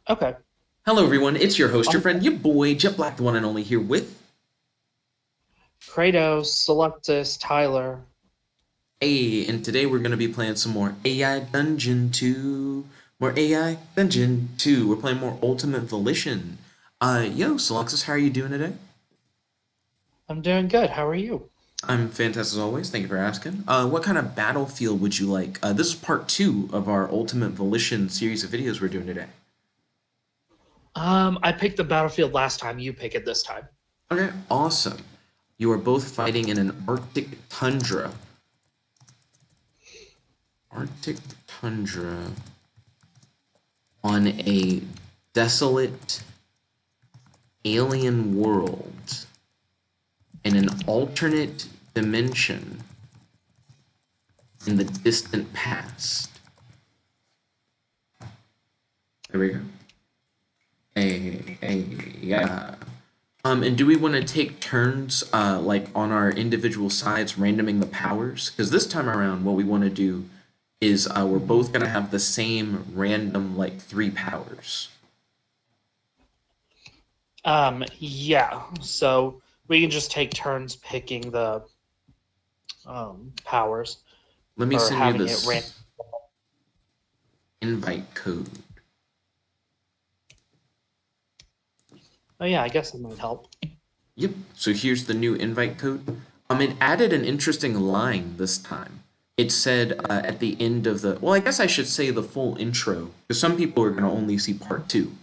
Okay. Hello, everyone. It's your host, your Um, friend, your boy, Jet Black, the one and only, here with Kratos, Soluxis, Tyler. A. And today we're going to be playing some more AI Dungeon 2. More AI Dungeon 2. We're playing more Ultimate Volition. Yo, Soluxis, how are you doing today? I'm doing good. How are you? I'm fantastic as always. Thank you for asking. What kind of battlefield would you like? This is part two of our Ultimate Volition series of videos we're doing today. I picked the battlefield last time. You pick it this time. Okay, awesome. You are both fighting in an Arctic tundra. Arctic tundra on a desolate alien world in an alternate dimension in the distant past. There we go. Yeah. And do we want to take turns, like on our individual sides, randoming the powers? Because this time around, what we want to do is we're both gonna have the same random like three powers. Yeah. So we can just take turns picking the powers Let me or send you having it this random. invite code. Oh yeah, I guess that might help. Yep. So here's the new invite code. It added an interesting line this time. It said at the end of the, well, I guess I should say the full intro, because some people are going to only see part two.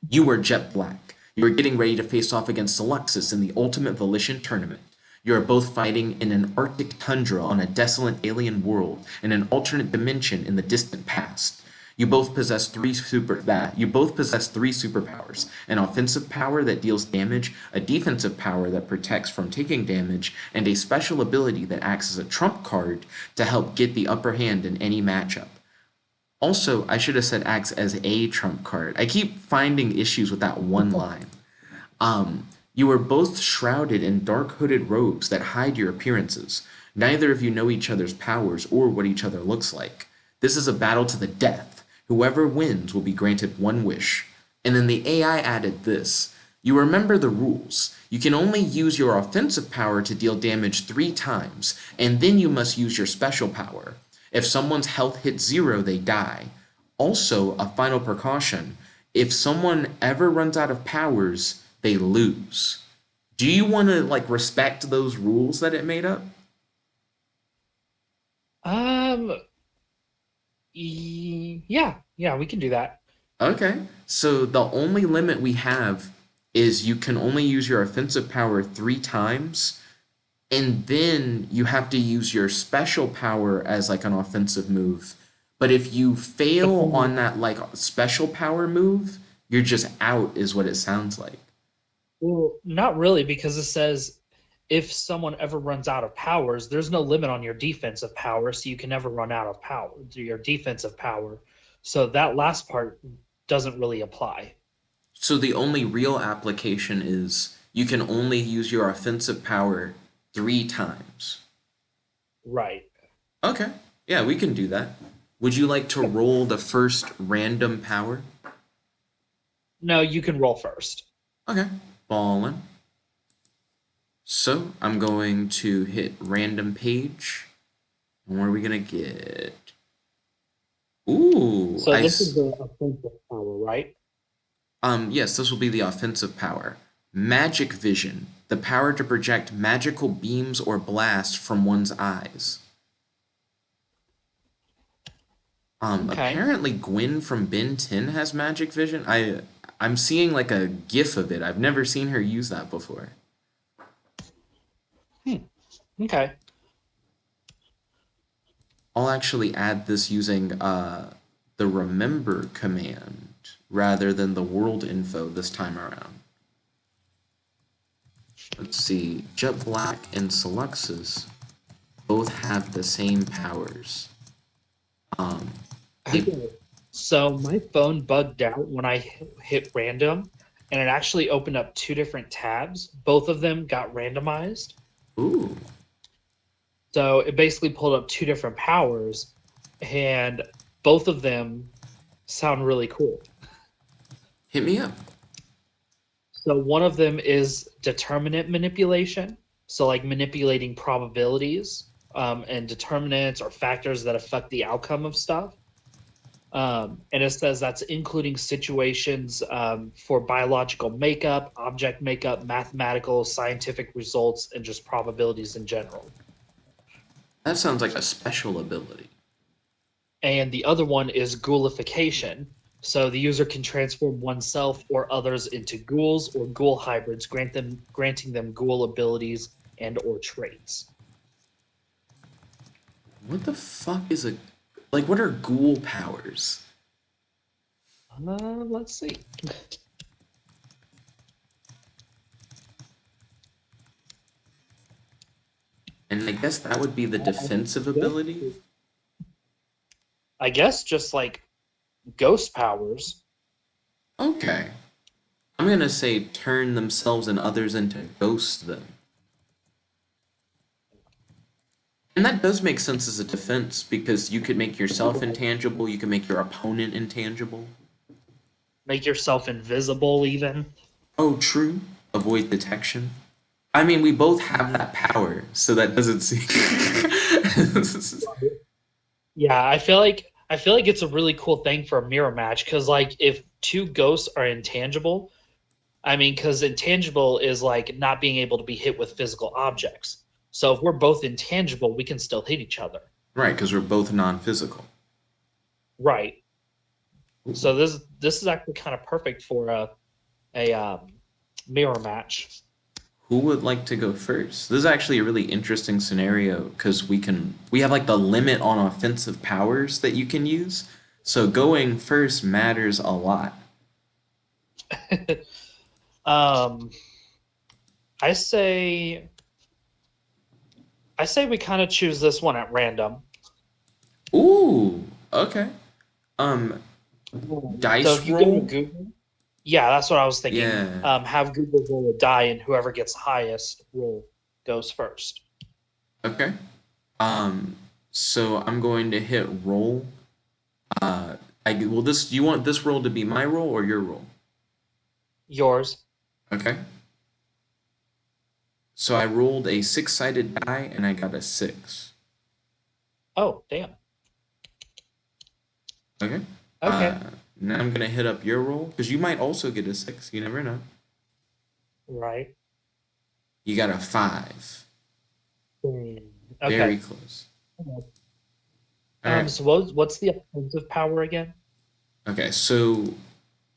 You are Jet Black. You are getting ready to face off against Soluxis in the Ultimate Volition tournament. You are both fighting in an Arctic tundra on a desolate alien world in an alternate dimension in the distant past. You both possess three superpowers: an offensive power that deals damage, a defensive power that protects from taking damage, and a special ability that acts as a trump card to help get the upper hand in any matchup. Also, I should have said acts as a trump card. I keep finding issues with that one line. You are both shrouded in dark hooded robes that hide your appearances. Neither of you know each other's powers or what each other looks like. This is a battle to the death. Whoever wins will be granted one wish. And then the AI added this. You remember the rules. You can only use your offensive power to deal damage 3 times, and then you must use your special power. If someone's health hits 0, they die. Also, a final precaution: if someone ever runs out of powers, they lose. Do you want to like respect those rules that it made up? Um, yeah, we can do that. Okay. So the only limit we have is you can only use your offensive power 3 times, and then you have to use your special power as like an offensive move. But if you But fail then, on that like special power move, you're just out, is what it sounds like. well, not really, because it says if someone ever runs out of powers, there's no limit on your defensive power, so you can never run out of power, your defensive power. So that last part doesn't really apply. So the only real application is you can only use your offensive power 3 times. Right. Okay. Yeah, we can do that. Would you like to roll the first random power? No, you can roll first. Okay. Ballin'. So I'm going to hit random page. And what are we gonna get? Ooh, So this is the offensive power, right? yes, this will be the offensive power. Magic vision, the power to project magical beams or blast from one's eyes. Okay. Apparently Gwen from Ben 10 has magic vision. I'm seeing like a gif of it. I've never seen her use that before. Hmm. Okay. I'll actually add this using the remember command rather than the world info this time around. Let's see, Jet Black and Soluxis both have the same powers. Um, they Okay. So my phone bugged out when I hit random, and it actually opened up two different tabs. Both of them got randomized. ooh, So it basically pulled up two different powers, and both of them sound really cool. Hit me up. So one of them is determinant manipulation. So like manipulating probabilities and determinants or factors that affect the outcome of stuff. And it says that's including situations for biological makeup, object makeup, mathematical, scientific results, and just probabilities in general. That sounds like a special ability. And the other one is ghoulification. So the user can transform oneself or others into ghouls or ghoul hybrids, granting them ghoul abilities and or traits. What the fuck is a like? What are ghoul powers? Let's see. And I guess that would be the defensive ability. I guess just like ghost powers. Okay. I'm gonna say turn themselves and others into ghosts then. And that does make sense as a defense because you could make yourself intangible, you can make your opponent intangible. Make yourself invisible, even. Oh, true. Avoid detection. I mean, we both have that power, so that doesn't seem. Yeah, I feel like it's a really cool thing for a mirror match because like if two ghosts are intangible, I mean, because intangible is like not being able to be hit with physical objects. So if we're both intangible, we can still hit each other. Right, because we're both non-physical. Right. So this is actually kind of perfect for a mirror match. Who would like to go first? This is actually a really interesting scenario because we have like the limit on offensive powers that you can use. So going first matters a lot. um, I say we kind of choose this one at random. Ooh, okay. Um, So dice if you go to roll? Google, yeah, that's what I was thinking. Yeah. Have Google roll a die, and whoever gets highest roll goes first. Okay. So I'm going to hit roll. Will this, do you want this roll to be my roll or your roll? Yours. Okay. So I rolled a 6-sided die and I got a 6. Oh, damn. Okay. Okay. Now I'm gonna hit up your roll because you might also get a 6. You never know. Right. You got a 5. Okay. Very close. All right. So what's the offensive power again? Okay, so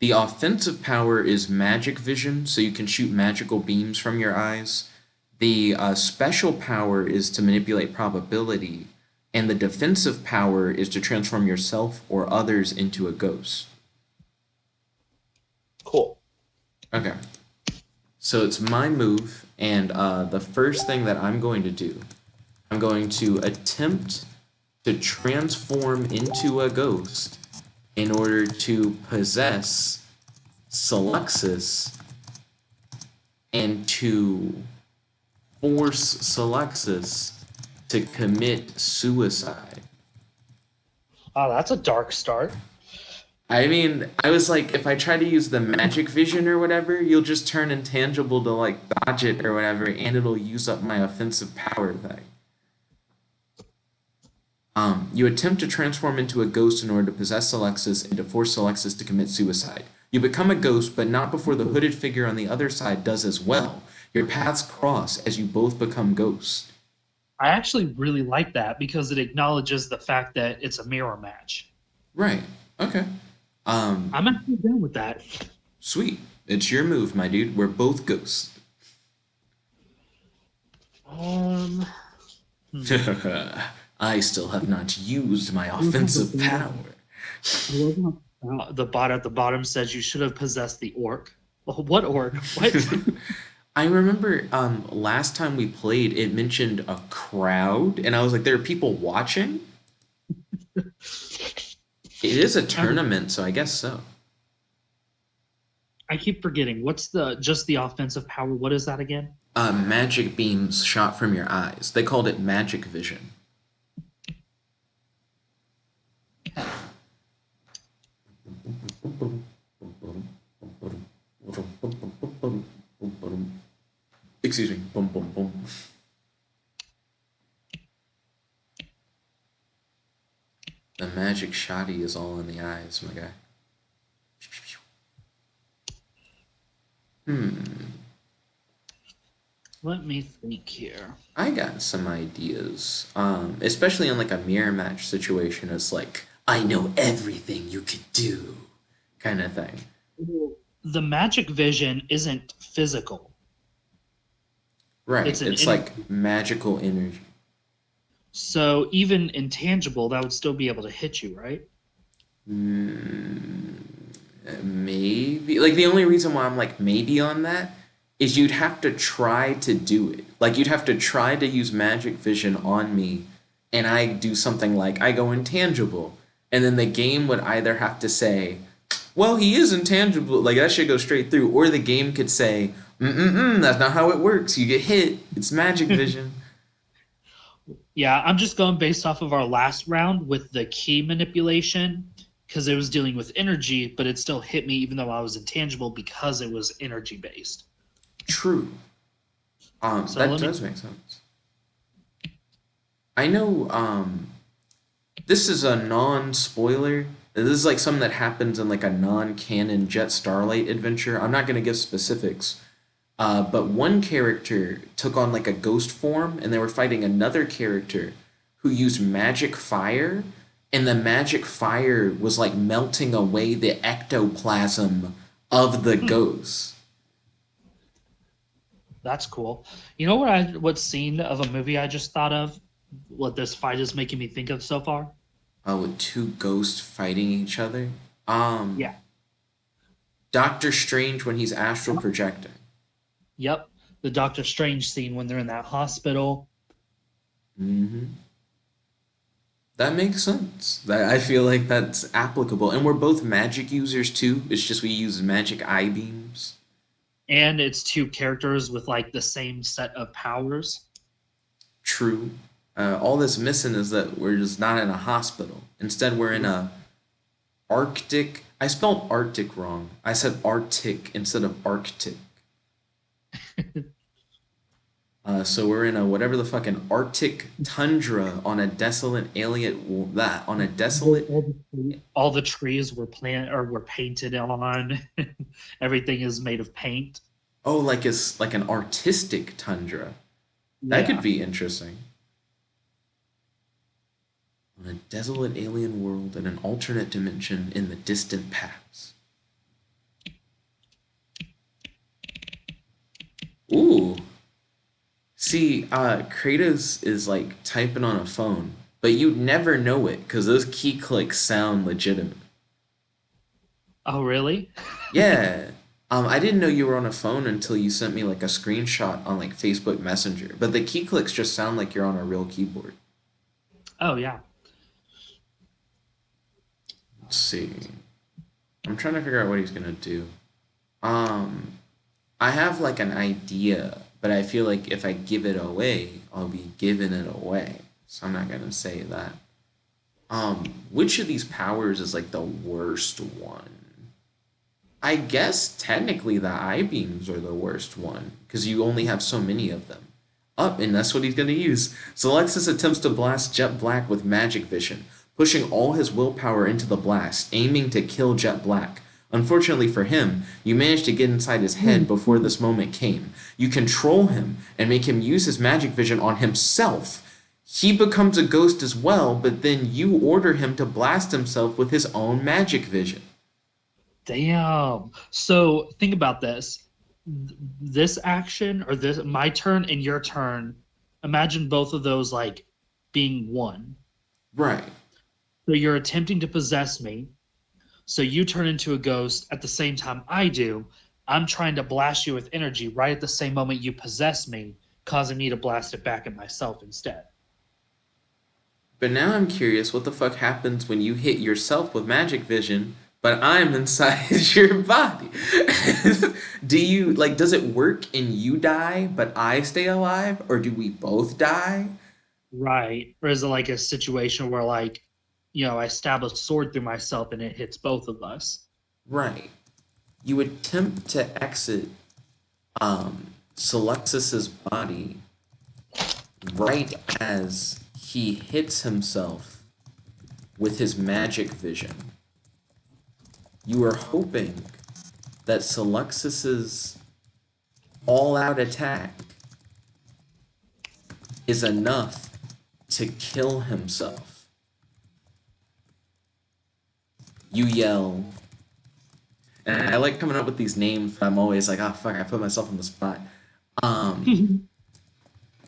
the offensive power is magic vision, so you can shoot magical beams from your eyes. The special power is to manipulate probability, and the defensive power is to transform yourself or others into a ghost. Cool. Okay, so it's my move, and the first thing that I'm going to do, I'm going to attempt to transform into a ghost in order to possess Soluxis and to force Soluxis to commit suicide. Oh, that's a dark start. I mean, I was like, if I try to use the magic vision or whatever, you'll just turn intangible to like dodge it or whatever, and it'll use up my offensive power thing. You attempt to transform into a ghost in order to possess Soluxis and to force Soluxis to commit suicide. You become a ghost, but not before the hooded figure on the other side does as well. Your paths cross as you both become ghosts. I actually really like that because it acknowledges the fact that it's a mirror match. Right. Okay. I'm actually down with that. Sweet. It's your move, my dude. We're both ghosts. I still have not used my offensive power. The bot at the bottom says you should have possessed the orc. What orc? What? I remember last time we played, it mentioned a crowd, and I was like, there are people watching? It is a tournament, so I guess so. I keep forgetting. What's just the offensive power? What is that again? Magic beams shot from your eyes. They called it magic vision. Excuse me. Boom, boom, boom. The magic shoddy is all in the eyes, my guy. Let me think here. I got some ideas. Especially in like a mirror match situation. It's like, I know everything you could do, kind of thing. The magic vision isn't physical. Right. It's It's like magical energy. So even intangible, that would still be able to hit you, right? Maybe. Like the only reason why I'm like maybe on that is you'd have to try to do it. Like you'd have to try to use magic vision on me, and I do something like I go intangible, and then the game would either have to say, "Well, he is intangible," like that should go straight through, or the game could say, that's not how it works. You get hit. It's magic vision." Yeah, I'm just going based off of our last round with the key manipulation because it was dealing with energy, but it still hit me even though I was intangible because it was energy based. True. So That does make sense. I know this is a non-spoiler. This is like something that happens in like a non-canon Jet Starlight adventure. I'm not gonna give specifics. But one character took on like a ghost form, and they were fighting another character who used magic fire, and the magic fire was like melting away the ectoplasm of the ghost. That's cool. You know what scene of a movie I just thought of? What this fight is making me think of so far? With two ghosts fighting each other. Yeah. Doctor Strange when he's astral projecting. Yep. The Doctor Strange scene when they're in that hospital. That makes sense. I feel like that's applicable, and we're both magic users too. It's just we use magic eye beams. And it's two characters with like the same set of powers. True. All that's missing is that we're just not in a hospital. Instead, we're in a Arctic. I spelled Arctic wrong. I said Arctic instead of Arctic. So we're in a whatever the fucking Arctic tundra on a desolate alien that on a desolate. All the trees were were painted on. Everything is made of paint. Oh, like it's like an artistic tundra. That could be interesting. On a desolate alien world in an alternate dimension in the distant past. Ooh. See, Kratos is like typing on a phone, but you'd never know it because those key clicks sound legitimate. Oh, really? Yeah. I didn't know you were on a phone until you sent me like a screenshot on like Facebook Messenger, but the key clicks just sound like you're on a real keyboard. Oh, yeah. Let's see. I'm trying to figure out what he's gonna do. I have like an idea, but I feel like if I give it away, I'll be giving it away. So I'm not gonna say that. Which of these powers is like the worst one? I guess technically the eye beams are the worst one because you only have so many of them. Up, and that's what he's gonna use. Soluxis attempts to blast Jet Black with magic vision, pushing all his willpower into the blast, aiming to kill Jet Black. Unfortunately for him, you managed to get inside his head before this moment came. You control him and make him use his magic vision on himself. He becomes a ghost as well, but then you order him to blast himself with his own magic vision. Damn. So think about this. This action or this my turn and your turn. Imagine both of those like being one. Right. So you're attempting to possess me. So you turn into a ghost at the same time I do. I'm trying to blast you with energy right at the same moment you possess me, causing me to blast it back at myself instead. But now I'm curious what the fuck happens when you hit yourself with magic vision, but I'm inside your body. Do you, like, does it work and you die, but I stay alive? Or do we both die? Right. Or is it like a situation where like, I stab a sword through myself and it hits both of us? Right. You attempt to exit Soluxis's body right as he hits himself with his magic vision. You are hoping that Soluxis's all-out attack is enough to kill himself. You yell, and I like coming up with these names, but I'm always like, oh fuck, I put myself on the spot.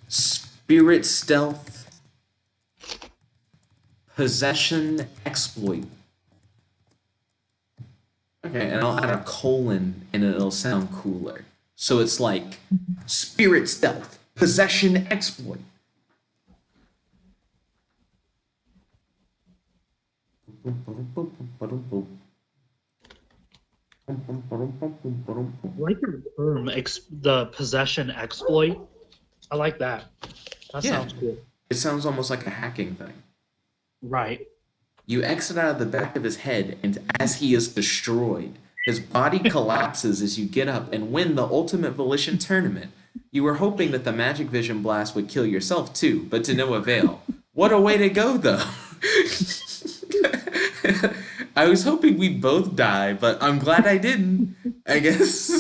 Spirit Stealth, Possession Exploit. Okay, and I'll add a colon and it'll sound cooler. So it's like Spirit Stealth, Possession Exploit. I like the term, the possession exploit. I like that. That sounds cool. It sounds almost like a hacking thing. Right. You exit out of the back of his head, and as he is destroyed, his body collapses as you get up and win the Ultimate Volition tournament. You were hoping that the Magic Vision Blast would kill yourself too, but to no avail. What a way to go, though! I was hoping we'd both die, but I'm glad I didn't. I guess.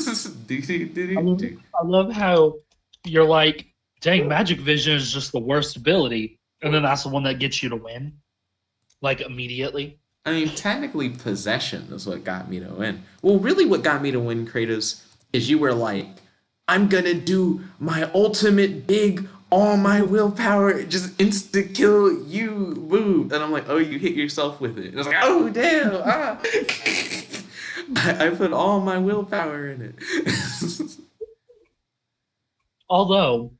I love how you're like, dang, Magic Vision is just the worst ability, and then that's the one that gets you to win, like immediately. I mean, technically, Possession is what got me to win. Well, really, what got me to win, Kratos, is you were like, I'm gonna do my ultimate big, all my willpower, just insta kill you move. And I'm like, oh, you hit yourself with it. And I was like, oh, damn. I put all my willpower in it. Although,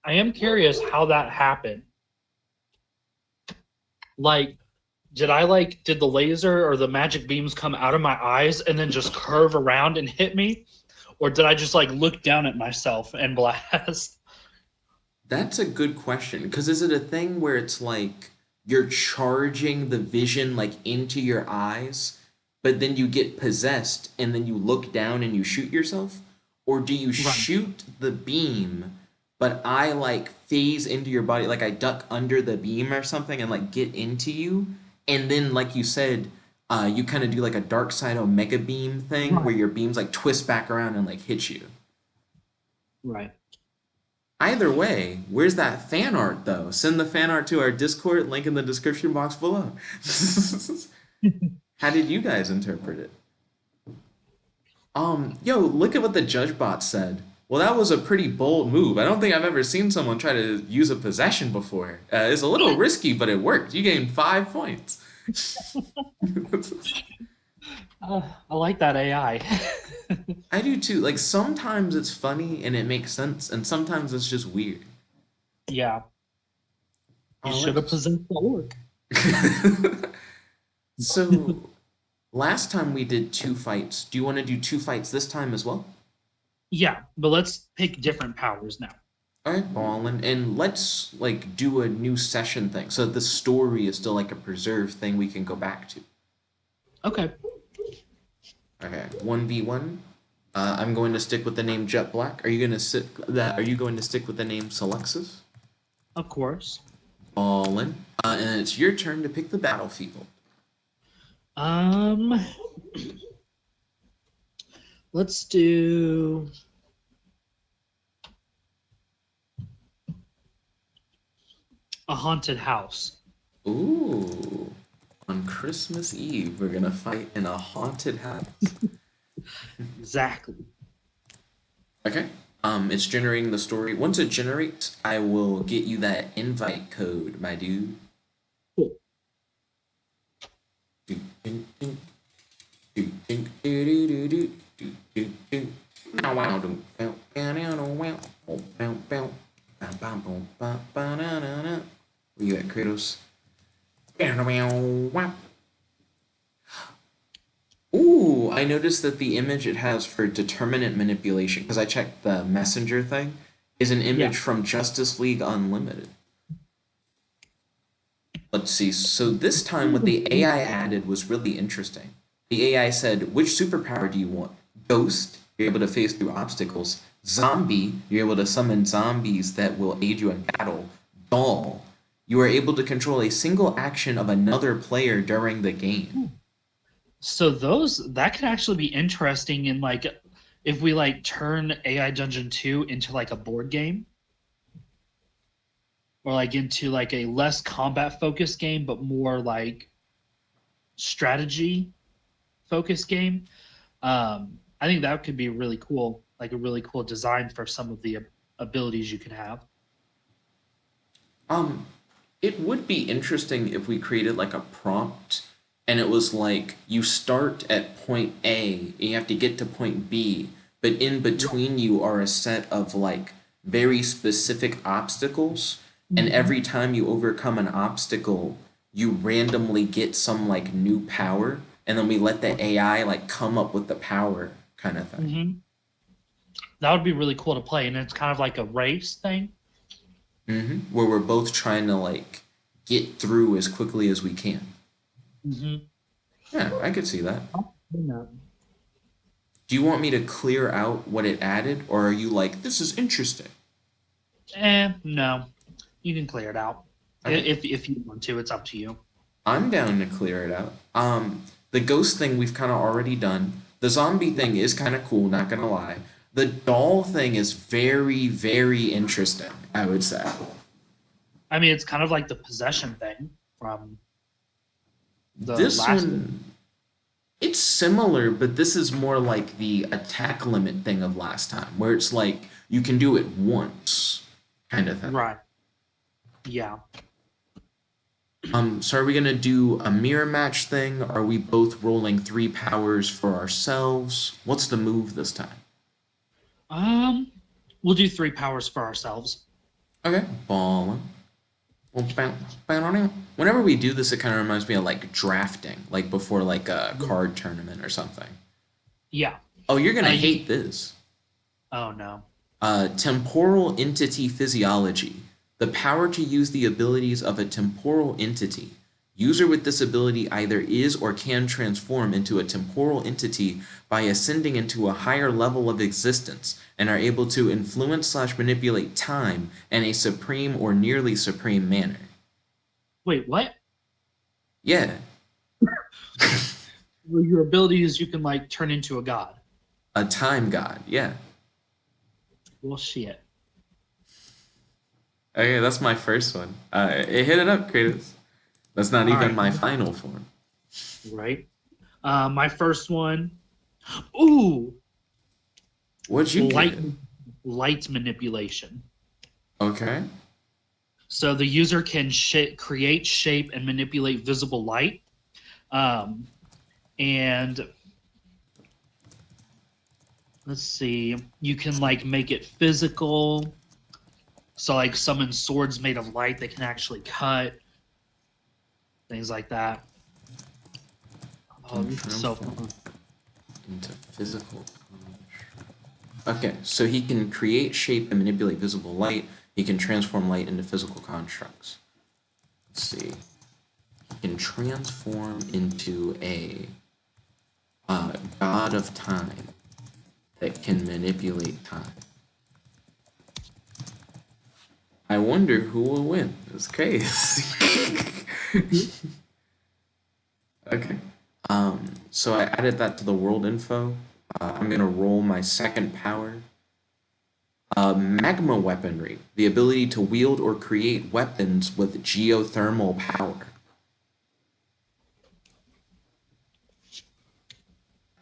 I am curious how that happened. Like, did the laser or the magic beams come out of my eyes and then just curve around and hit me? Or did I just like look down at myself and blast? That's a good question. Because is it a thing where it's like you're charging the vision like into your eyes, but then you get possessed and then you look down and you shoot yourself? Or do you shoot the beam, but I like phase into your body, like I duck under the beam or something and like get into you? And then, like you said, you kind of do like a dark side Omega beam thing where your beams like twist back around and like hit you. Right. Either way, where's that fan art though? Send the fan art to our Discord, link in the description box below. How did you guys interpret it? Yo, look at what the judge bot said. Well, that was a pretty bold move. I don't think I've ever seen someone try to use a possession before. It's a little risky, but it worked. You gained 5 points. I like that AI. I do too. Like, sometimes it's funny and it makes sense, and sometimes it's just weird. Yeah. You should have possessed the orc. So, last time we did 2 fights. Do you want to do 2 fights this time as well? Yeah, but let's pick different powers now. All right, ballin'. And let's like do a new session thing so that the story is still like a preserved thing we can go back to. Okay. Okay, 1v1. I'm going to stick with the name Jet Black. Are you going to stick with the name Soluxis? Of course. Ballin'. And it's your turn to pick the battlefield. Let's do a haunted house. Ooh. On Christmas Eve, we're gonna fight in a haunted house. Exactly. Okay. It's generating the story. Once it generates, I will get you that invite code, my dude. Cool. Where you at, Kratos? Ooh, I noticed that the image it has for Determinant Manipulation, because I checked the messenger thing, is an image from Justice League Unlimited. Let's see. So this time what the AI added was really interesting. The AI said, which superpower do you want? Ghost, You're able to phase through obstacles. Zombie, you're able to summon zombies that will aid you in battle. Doll, you are able to control a single action of another player during the game. So that could actually be interesting in like if we like turn AI Dungeon 2 into like a board game or like into like a less combat focused game but more like strategy focused game. I think that could be really cool, like a really cool design for some of the abilities you can have. Um, it would be interesting if we created like a prompt and it was like you start at point A and you have to get to point B, but in between you are a set of like very specific obstacles, and Mhm. every time you overcome an obstacle, you randomly get some like new power, and then we let the AI like come up with the power kind of thing. Mhm. That would be really cool to play, and it's kind of like a race thing. Where we're both trying to like get through as quickly as we can. Mm-hmm. Yeah, I could see that. No. Do you want me to clear out what it added, or are you like, this is interesting? No. You can clear it out. Okay, If you want to, it's up to you. I'm down to clear it out. The ghost thing we've kind of already done. The zombie thing is kind of cool, not gonna lie. The doll thing is very, very interesting, I would say. I mean, it's kind of like the possession thing from the This last one. one, it's similar, but this is more like the attack limit thing of last time, where it's like you can do it once, kind of thing. Right. Yeah. So are we gonna do a mirror match thing? Are we both rolling 3 powers for ourselves? What's the move this time? Um, we'll do 3 powers for ourselves. Okay, ballin'. Whenever we do this, it kind of reminds me of like drafting, like before like a card tournament or something. Yeah. Oh, you're gonna You, hate this. oh no. Temporal entity physiology. The power to use the abilities of a temporal entity. User with this ability either is or can transform into a temporal entity by ascending into a higher level of existence and are able to influence/manipulate time in a supreme or nearly supreme manner. Wait, what? Yeah, Well, your ability is you can like turn into a god. a time god. Yeah. Well, shit. Okay, that's my first one. Hit it up, Kratos. That's not All even right. my final form. Right. My first one. Ooh, What'd you light get? light manipulation. Okay. So the user can create, shape, and manipulate visible light. Um, and let's see, you can like make it physical. So like summon swords made of light that can actually cut, things like that. Oh, Can this is so transform fun. into physical. Okay, so he can create, shape, and manipulate visible light. He can transform light into physical constructs. Let's see. He can transform into a god of time that can manipulate time. I wonder who will win this case. Okay. So I added that to the world info. I'm gonna roll my second power. Magma Weaponry, the ability to wield or create weapons with geothermal power.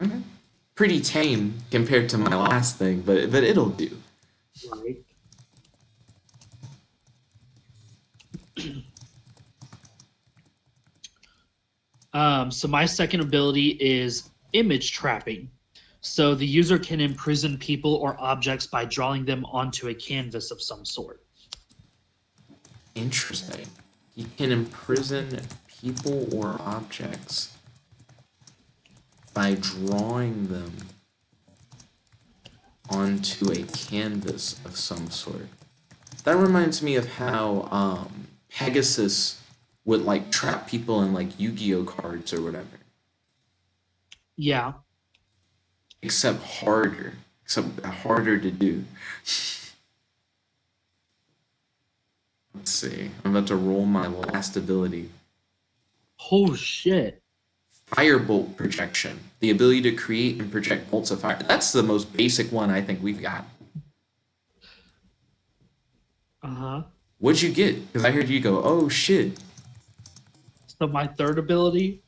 Okay. Pretty tame compared to my last thing, but it'll do. Right. So my second ability is image trapping. So the user can imprison people or objects by drawing them onto a canvas of some sort. Interesting. He can imprison people or objects by drawing them onto a canvas of some sort. That reminds me of how Pegasus would like trap people in like Yu-Gi-Oh cards or whatever, Yeah. except harder. except harder to do. Let's see. I'm about to roll my last ability. Oh shit. Firebolt projection. The ability to create and project bolts of fire. That's the most basic one I think we've got. Uh-huh. What'd you get? Because I heard you go, oh shit. So my third ability,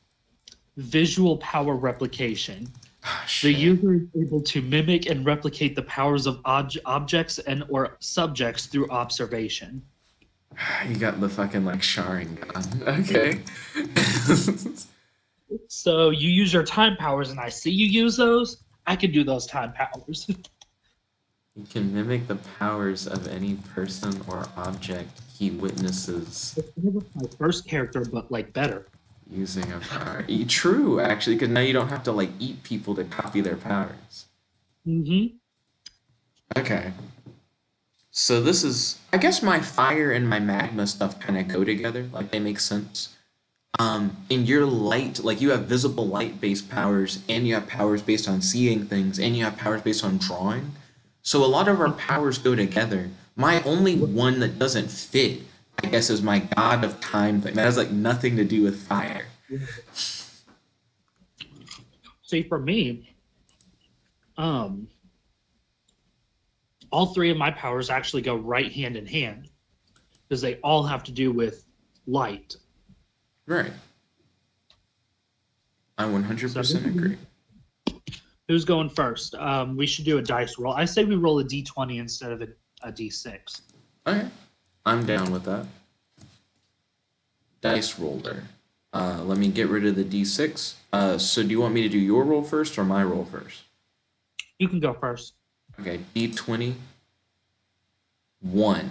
visual power replication. Oh, The shit. user is able to mimic and replicate the powers of objects and or subjects through observation. You got the fucking like Sharingan. Okay. So you use your time powers and I see you use those, I can do those time powers. You can mimic the powers of any person or object he witnesses It's my first character, but like better. using a power. True, actually, because now you don't have to like eat people to copy their powers. Mm-hmm. Okay. So this is, I guess my fire and my magma stuff kind of go together, like they make sense. In your light, like you have visible light-based powers, and you have powers based on seeing things, and you have powers based on drawing. So a lot of our powers go together. My only one that doesn't fit, I guess, is my God of Time thing. That has like nothing to do with fire. See, for me, all three of my powers actually go right hand in hand because they all have to do with light. Right. I 100% agree. Who's going first? We should do a dice roll. I say we roll a d20 instead of a d6. Okay. I'm down with that. Dice roller. Let me get rid of the d6. So do you want me to do your roll first or my roll first? You can go first. Okay, d20. 1.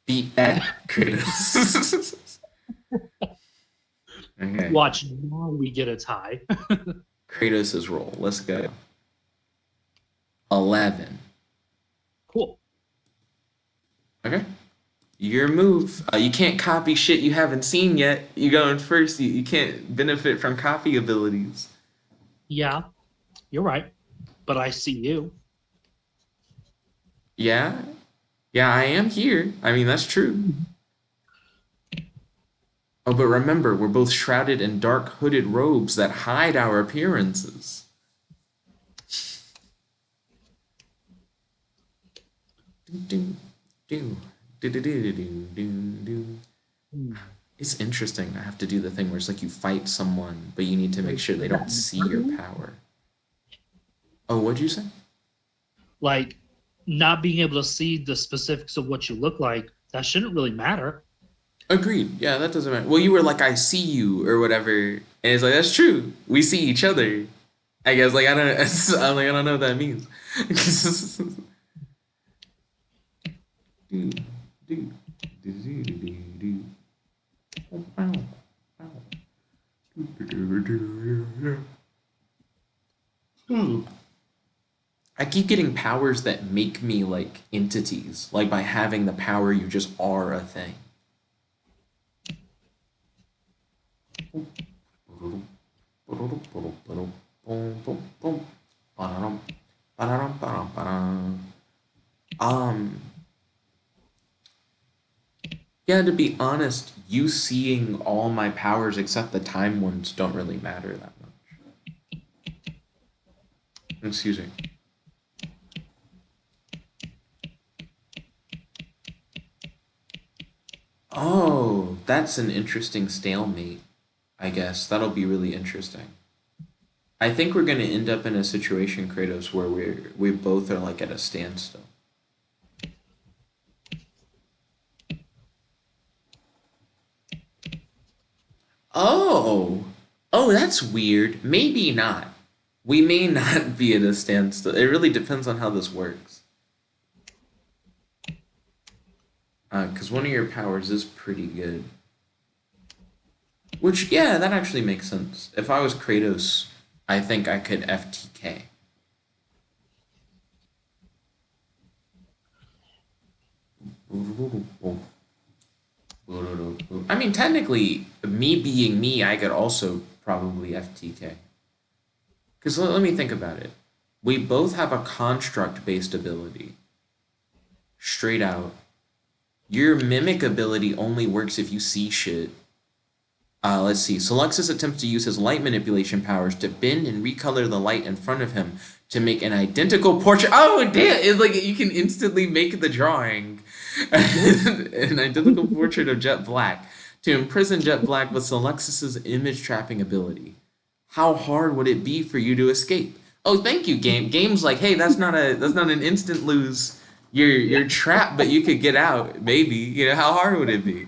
Beat that, Kratos. Okay. Watch, now we get a tie. Kratos' roll. Let's go. 11. Cool. Okay. Your move. You can't copy shit you haven't seen yet. You going first. You can't benefit from copy abilities. Yeah, you're right. But I see you. Yeah? Yeah, I am here. I mean, that's true. Oh, but remember, we're both shrouded in dark hooded robes that hide our appearances. It's interesting to have to do the thing where it's like you fight someone, but you need to make sure they don't see your power. Oh, what'd you say? Like, not being able to see the specifics of what you look like, that shouldn't really matter. Agreed. Yeah, that doesn't matter. Well, you were like, I see you or whatever, and it's like that's true. We see each other. I guess like I don't. I'm like I don't know what that means. I keep getting powers that make me like entities. Like by having the power, you just are a thing. Yeah, to be honest, you seeing all my powers except the time ones don't really matter that much. Excuse me. Oh, that's an interesting stalemate, I guess. That'll be really interesting. I think we're going to end up in a situation, Kratos, where we both are like at a standstill. Oh, oh, that's weird. Maybe not. We may not be at a standstill. It really depends on how this works. Because one of your powers is pretty good. Which, yeah, that actually makes sense. If I was Kratos, I think I could FTK. I mean, technically, me being me, I could also probably FTK. Because let me think about it. We both have a construct-based ability. Straight out. Your mimic ability only works if you see shit. Let's see. Soluxis attempts to use his light manipulation powers to bend and recolor the light in front of him to make an identical portrait. Oh, damn! It's like you can instantly make the drawing. An identical portrait of Jet Black to imprison Jet Black with Soluxis's image trapping ability. How hard would it be for you to escape? Oh, thank you, game. Game's like, hey, that's not an instant lose. You're trapped, but you could get out. Maybe. You know, how hard would it be?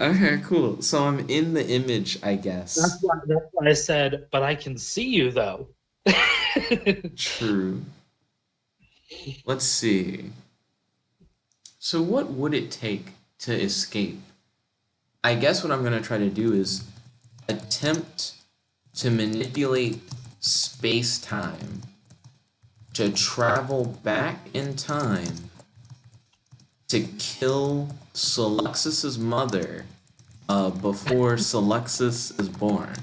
Okay, cool. So I'm in the image, I guess. That's why I said, but I can see you though. True. Let's see. So what would it take to escape? I guess what I'm going to try to do is attempt to manipulate space-time to travel back in time to kill Soluxis's mother before Soluxis is born.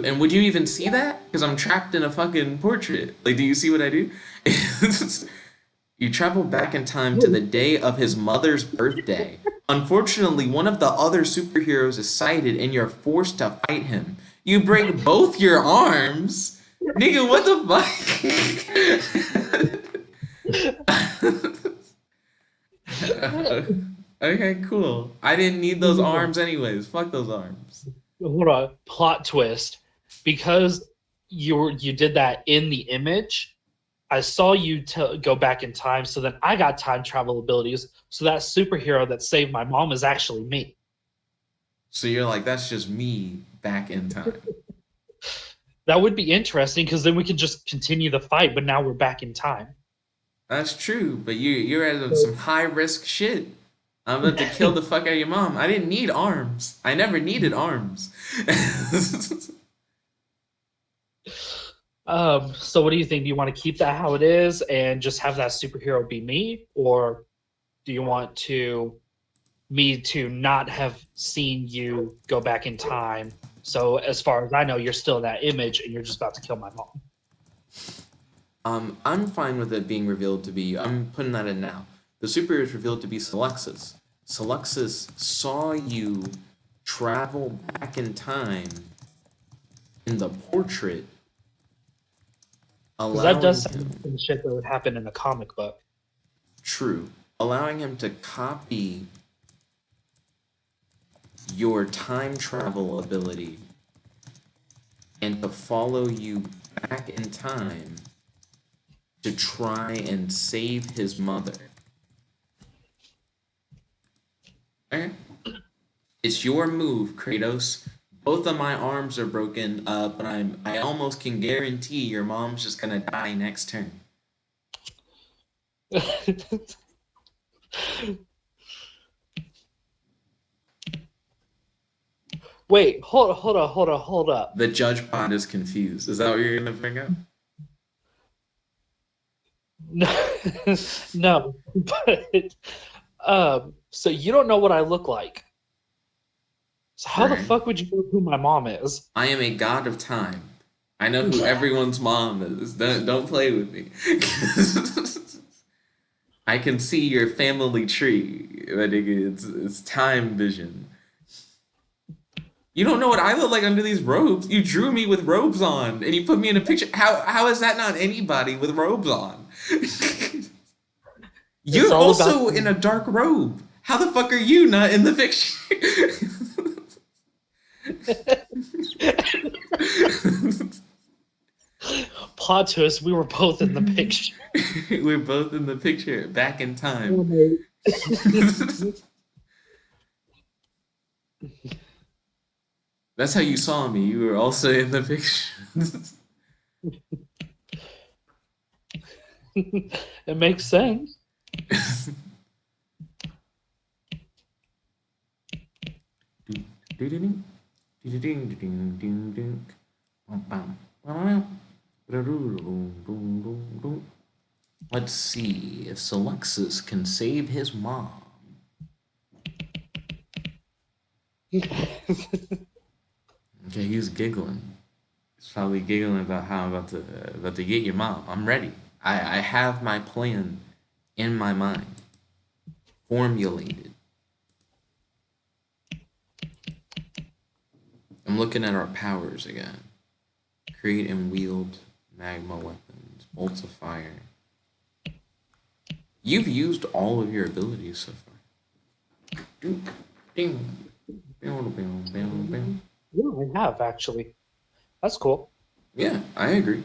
And would you even see that? Because I'm trapped in a fucking portrait. Like, do you see what I do? You travel back in time to the day of his mother's birthday. Unfortunately, one of the other superheroes is sighted and you're forced to fight him. You break both your arms? Nigga, what the fuck? Okay, cool. I didn't need those arms anyways. Fuck those arms. Hold on. Plot twist. Because you did that in the image, I saw you go back in time, so then I got time travel abilities. So that superhero that saved my mom is actually me. So you're like, that's just me back in time. That would be interesting because then we could just continue the fight, but now we're back in time. That's true, but you're at some high risk shit. I'm about to kill the fuck out of your mom. I didn't need arms. I never needed arms. So what do you think? Do you want to keep that how it is and just have that superhero be me? Or do you want me to not have seen you go back in time? So as far as I know, you're still in that image and you're just about to kill my mom. I'm fine with it being revealed to be you. I'm putting that in now. The superhero is revealed to be Soluxis. Soluxis saw you travel back in time in the portrait. Because that does sound like shit that would happen in a comic book. True. Allowing him to copy your time travel ability and to follow you back in time to try and save his mother. Okay. It's your move, Kratos. Both of my arms are broken, but I almost can guarantee your mom's just gonna die next turn. Wait, hold up. The judge pod is confused. Is that what you're gonna bring up? No, but so you don't know what I look like. So how the fuck would you know who my mom is? I am a god of time. I know who everyone's mom is. Don't play with me. I can see your family tree. It's time vision. You don't know what I look like under these robes. You drew me with robes on, and you put me in a picture. How is that not anybody with robes on? You're also in a dark robe. How the fuck are you not in the picture? Plot twist, we were both in the picture. We're both in the picture, back in time. That's how you saw me. You were also in the picture. It makes sense. Let's see if Soluxis can save his mom. Okay, he's giggling. He's probably giggling about how I'm about to get your mom. I'm ready. I have my plan in my mind, formulated. I'm looking at our powers again. Create and wield magma weapons, bolts of fire. You've used all of your abilities so far. Yeah, I have actually. That's cool. Yeah, I agree.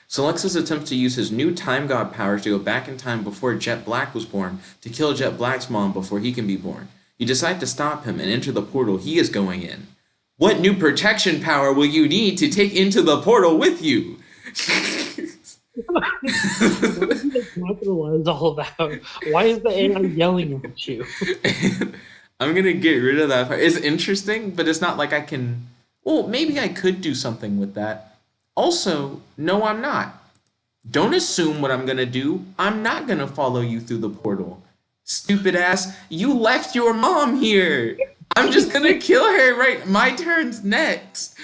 Soluxis attempts to use his new Time God powers to go back in time before Jet Black was born to kill Jet Black's mom before he can be born. You decide to stop him and enter the portal he is going in. What new protection power will you need to take into the portal with you? What is all about? Why is the AI yelling at you? I'm gonna get rid of that part. It's interesting, but it's not like I can. Well, maybe I could do something with that. Also, no, I'm not. Don't assume what I'm gonna do. I'm not gonna follow you through the portal. Stupid ass, you left your mom here. I'm just gonna kill her right. My turn's next.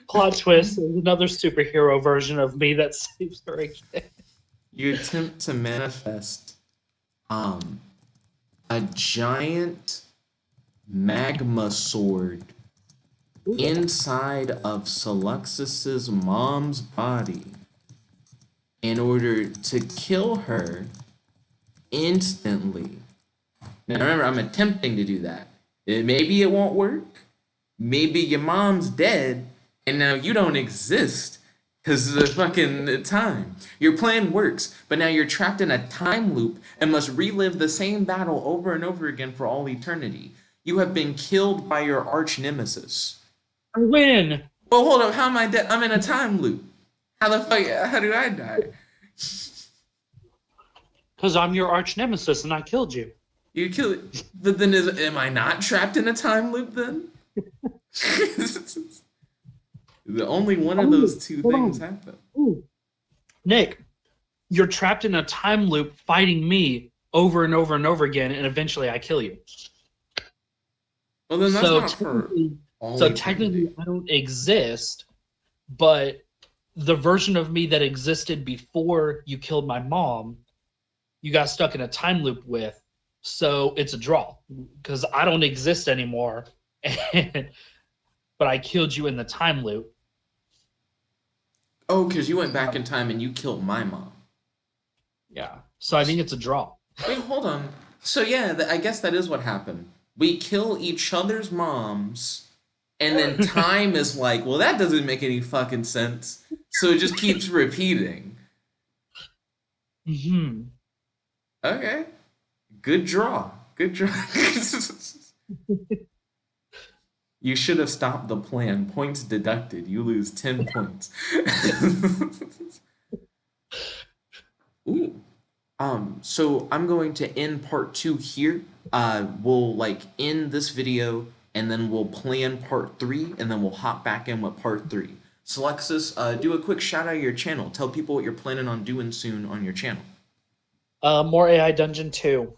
Plot twist is another superhero version of me that saves her again. You attempt to manifest a giant magma sword inside of Soluxis's mom's body in order to kill her instantly. Now remember, I'm attempting to do that. Maybe it won't work. Maybe your mom's dead and now you don't exist because of the fucking time. Your plan works, but now you're trapped in a time loop and must relive the same battle over and over again for all eternity. You have been killed by your arch nemesis. I win. Well, hold up. How am I dead? I'm in a time loop. How the fuck? How do I die? Because I'm your arch nemesis and I killed you. You killed it. But then am I not trapped in a time loop then? The only one of those two things happen. Ooh. Nick, you're trapped in a time loop fighting me over and over and over again, and eventually I kill you. Well, then that's not for all eternity. Technically I don't exist, but the version of me that existed before you killed my mom, you got stuck in a time loop with, so it's a draw because I don't exist anymore, but I killed you in the time loop. Oh, because you went back in time and you killed my mom. Yeah, so I think it's a draw. Wait, hold on. So yeah, I guess that is what happened. We kill each other's moms, and then time is like, well, that doesn't make any fucking sense. So it just keeps repeating. Mm-hmm. Okay. Good draw. Good draw. You should have stopped the plan. Points deducted. You lose 10 points. Ooh. So I'm going to end part 2 here. We'll end this video and then we'll plan part 3 and then we'll hop back in with part 3. Soluxis, do a quick shout out of your channel. Tell people what you're planning on doing soon on your channel. More AI Dungeon 2.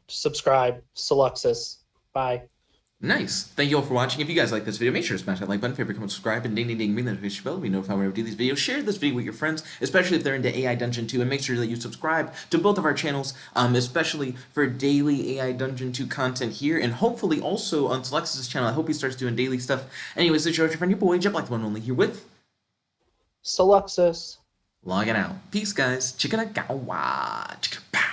Subscribe. Soluxis. Bye. Nice. Thank you all for watching. If you guys like this video, make sure to smash that like button, favorite, comment, subscribe, and ding, ring the notification bell to be notified whenever we do these videos. Share this video with your friends, especially if they're into AI Dungeon 2, and make sure that you subscribe to both of our channels, especially for daily AI Dungeon 2 content here, and hopefully also on Soluxis' channel. I hope he starts doing daily stuff. Anyways, this is your friend, your boy, Jet Black, the one only, here with Soluxis. Logging out. Peace, guys. Chicken a gawa. Chicken pow.